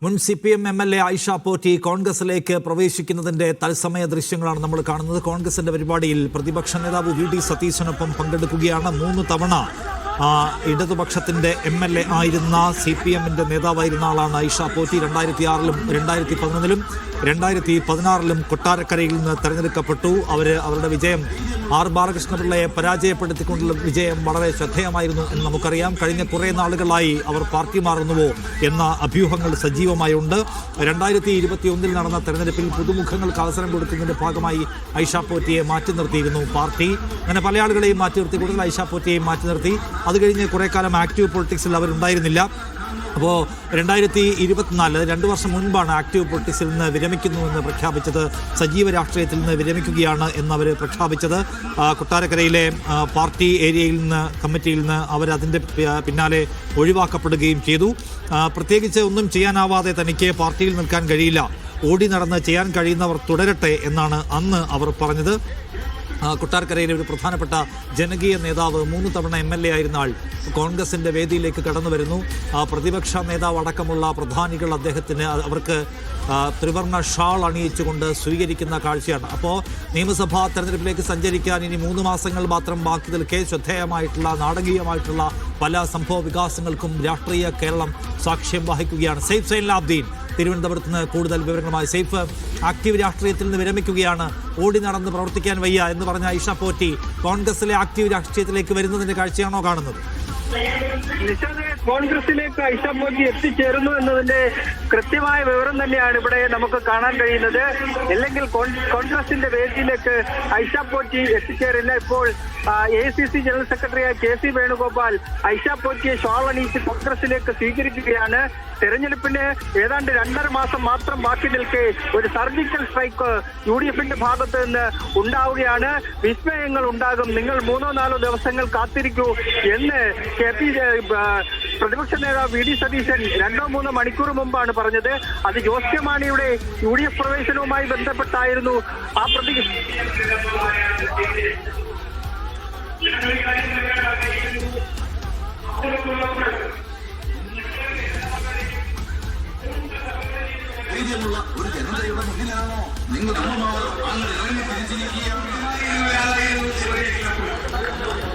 മുൻ CPM MLA Ayisha Potti കോൺഗ്രസിലേക്ക് പ്രവേശിക്കുന്നതിന്റെ തത്സമയ ദൃശ്യങ്ങളാണ് നമ്മൾ കാണുന്നത്. കോൺഗ്രസിന്റെ പരിപാടിയിൽ പ്രതിപക്ഷ നേതാവ് VD സതീശനൊപ്പം പങ്കെടുക്കുകയാണ്. 3 തവണ ഇടതുപക്ഷത്തിന്റെ MLA ആയിരുന്ന CPMന്റെ നേതാവായിരുന്ന ആളാണ് ആയിഷ പോറ്റി. 2006-ലും 2011-ലും 2016-ലും കൊട്ടാരക്കരയിൽ നിന്ന് തെരഞ്ഞെടുക്കപ്പെട്ടു. അവരുടെ വിജയം R ബാലകൃഷ്ണപിള്ളയെ പരാജയപ്പെടുത്തിക്കൊണ്ടുള്ള വിജയം വളരെ ശ്രദ്ധേയമായിരുന്നു എന്ന് നമുക്കറിയാം. കഴിഞ്ഞ കുറേ നാളുകളായി അവർ പാർട്ടി മാറുന്നുവോ എന്ന അഭ്യൂഹങ്ങൾ സജീവമായുണ്ട്. 2021-ൽ നടന്ന തെരഞ്ഞെടുപ്പിൽ പുതുമുഖങ്ങൾക്ക് അവസരം കൊടുക്കുന്നതിന്റെ ഭാഗമായി ആയിഷ പോറ്റിയെ മാറ്റി നിർത്തിയിരുന്നു പാർട്ടി. അങ്ങനെ പല ആളുകളെയും മാറ്റി നിർത്തി, കൂടുതൽ ആയിഷ പോറ്റിയെയും മാറ്റി നിർത്തി. അത് കഴിഞ്ഞ് കുറേ കാലം ആക്റ്റീവ് പൊളിറ്റിക്സിൽ അവരുണ്ടായിരുന്നില്ല. അപ്പോൾ 2024 2 വർഷം മുൻപാണ് ആക്റ്റീവ് പൊളിറ്റിക്സിൽ നിന്ന് വിരമിക്കുന്നുവെന്ന് പ്രഖ്യാപിച്ചത്. സജീവ രാഷ്ട്രീയത്തിൽ നിന്ന് വിരമിക്കുകയാണ് എന്നവർ പ്രഖ്യാപിച്ചത്. കൊട്ടാരക്കരയിലെ പാർട്ടി ഏരിയയിൽ നിന്ന്, കമ്മിറ്റിയിൽ നിന്ന് അവരതിൻ്റെ പിന്നാലെ ഒഴിവാക്കപ്പെടുകയും ചെയ്തു. പ്രത്യേകിച്ച് ഒന്നും ചെയ്യാനാവാതെ തനിക്ക് പാർട്ടിയിൽ നിൽക്കാൻ കഴിയില്ല, ഓടി നടന്ന് ചെയ്യാൻ കഴിയുന്നവർ തുടരട്ടെ എന്നാണ് അന്ന് അവർ പറഞ്ഞത്. കൊട്ടാരക്കരയിലെ ഒരു പ്രധാനപ്പെട്ട ജനകീയ നേതാവ്, 3 തവണ MLA ആയിരുന്ന ആൾ കോൺഗ്രസിൻ്റെ വേദിയിലേക്ക് കടന്നു വരുന്നു. പ്രതിപക്ഷ നേതാവ് അടക്കമുള്ള പ്രധാനികൾ അവർക്ക് ത്രിവർണ്ണ ഷാൾ അണിയിച്ചുകൊണ്ട് സ്വീകരിക്കുന്ന കാഴ്ചയാണ്. അപ്പോൾ നിയമസഭാ തെരഞ്ഞെടുപ്പിലേക്ക് സഞ്ചരിക്കാൻ ഇനി 3 മാസങ്ങൾ മാത്രം ബാക്കി നിൽക്കെ ശ്രദ്ധേയമായിട്ടുള്ള നാടകീയമായിട്ടുള്ള പല സംഭവ വികാസങ്ങൾക്കും രാഷ്ട്രീയ കേരളം സാക്ഷ്യം വഹിക്കുകയാണ്. സെയ്ഫ് സൈനുലാബ്ദീൻ തിരുവനന്തപുരത്ത് നിന്ന് കൂടുതൽ വിവരങ്ങളുമായി. സെയ്ഫ്, ആക്റ്റീവ് രാഷ്ട്രീയത്തിൽ നിന്ന് വിരമിക്കുകയാണ്, ഓടി നടന്ന് പ്രവർത്തിക്കാൻ വയ്യ എന്ന് പറഞ്ഞ ആയിഷ പോറ്റി കോൺഗ്രസിലെ ആക്റ്റീവ് രാഷ്ട്രീയത്തിലേക്ക് വരുന്നതിന്റെ കാഴ്ചയാണോ കാണുന്നത്? കോൺഗ്രസിലേക്ക് ആയിഷ പോറ്റി എത്തിച്ചേരുന്നു എന്നതിന്റെ കൃത്യമായ വിവരം തന്നെയാണ് ഇവിടെ നമുക്ക് കാണാൻ കഴിയുന്നത്. അല്ലെങ്കിൽ കോൺഗ്രസിന്റെ വേദിയിലേക്ക് ആയിഷ പോറ്റി എത്തിച്ചേരില്ല. ഇപ്പോൾ ACC ജനറൽ സെക്രട്ടറിയായ KC വേണുഗോപാൽ ആയിഷ പോറ്റിയെ ഷാൾ അണിയിച്ച് കോൺഗ്രസിലേക്ക് സ്വീകരിക്കുകയാണ്. തെരഞ്ഞെടുപ്പിന് ഏതാണ്ട് 2.5 മാസം മാത്രം ബാക്കി നിൽക്കെ ഒരു സർജിക്കൽ സ്ട്രൈക്ക് UDFന്റെ ഭാഗത്ത് നിന്ന് ഉണ്ടാവുകയാണ്. വിസ്മയങ്ങൾ ഉണ്ടാകും, നിങ്ങൾ 3-4 ദിവസങ്ങൾ കാത്തിരിക്കൂ എന്ന് പ്രതിപക്ഷ നേതാവ് VD സതീശൻ 2-3 മണിക്കൂർ മുമ്പാണ് പറഞ്ഞത്. അത് ജോസ് കെ മാണിയുടെ UDF പ്രവേശനവുമായി ബന്ധപ്പെട്ടായിരുന്നു. ആ ഒരു ജനതയുടെ മുന്നിലാണോ നിങ്ങൾ ഇറങ്ങി തിരിച്ചിരിക്കുകയാണ്.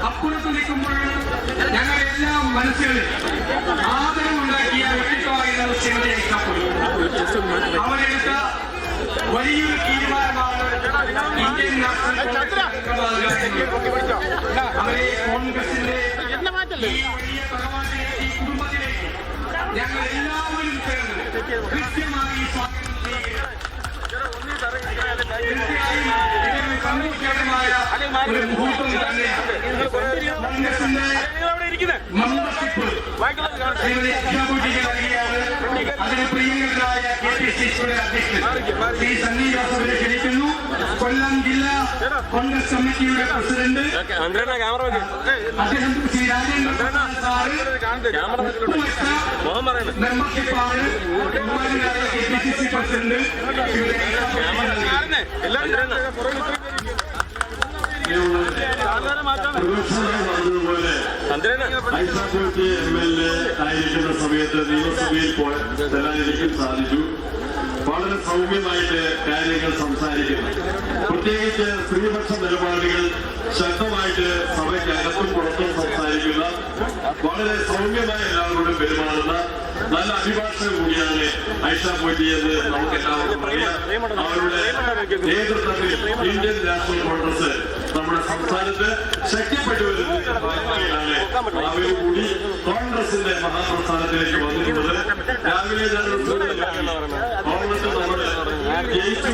അപ്പുറത്ത് നിൽക്കുമ്പോൾ ഞങ്ങളെല്ലാം മനസ്സിൽ ആദരവുണ്ടാക്കിയ വ്യക്തിത്വമായിരുന്നു അവരെടുത്ത വലിയൊരു തീരുമാനമാണ് ഇന്ത്യൻ നാഷണൽ അവരെ കോൺഗ്രസിന്റെ ഈ വലിയ ഭഗവാന്റെ ഈ കുടുംബത്തിലേക്ക് ഞങ്ങൾ എല്ലാവരും ചേർന്ന് കൃത്യമായി സന്തോഷകരമായ ഒരു മുഹൂർത്തം തന്നെയാണ്. കോൺഗ്രസിന്റെ മെമ്പർഷിപ്പ് അതിന് പ്രിയങ്കരായ KPCC അധ്യക്ഷൻ ശ്രീ സന്നിധാനസഭയെ ക്ഷണിക്കുന്നു. കൊല്ലം ജില്ലാ കോൺഗ്രസ് കമ്മിറ്റിയുടെ പ്രസിഡന്റ് അദ്ദേഹം ശ്രീ രാജേന്ദ്രൻ സാറ് മെമ്പർഷിപ്പാണ്. ബഹുമാനരായ KPCC president Aisha Potti MLA ആയിരിക്കുന്ന സമയത്ത് നിയമസഭയിൽ ചെല്ലാനിരിക്കാൻ സാധിച്ചു. വളരെ സൗമ്യമായിട്ട് കാര്യങ്ങൾ സംസാരിക്കുന്നു. പ്രത്യേകിച്ച് സ്ത്രീപക്ഷ നിലപാടുകൾ ശക്തമായിട്ട് സഭയ്ക്കകത്തും പുറത്തും സംസാരിക്കുന്ന, വളരെ സൗമ്യമായ എല്ലാവരോടും പെരുമാറുന്ന നല്ല അഭിഭാഷകൻ കൂടിയാണ് ആയിഷ പോറ്റി എന്ന് നമുക്ക് എല്ലാവർക്കും അറിയാം. അവരുടെ നേതൃത്വത്തിൽ ഇന്ത്യൻ നാഷണൽ കോൺഗ്രസ് നമ്മുടെ സംസ്ഥാനത്ത് ശക്തിപ്പെട്ടു വരുന്ന ഭാഗമായാണ് അവർ കൂടി കോൺഗ്രസിന്റെ മഹാപ്രസ്ഥാനത്തിലേക്ക് വന്നിട്ടുള്ളത്. രാവിലെ കോൺഗ്രസ് നമ്മുടെ ജയിച്ചു.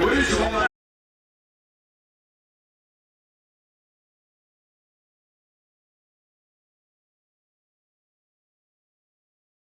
ഒരു ശതമാനം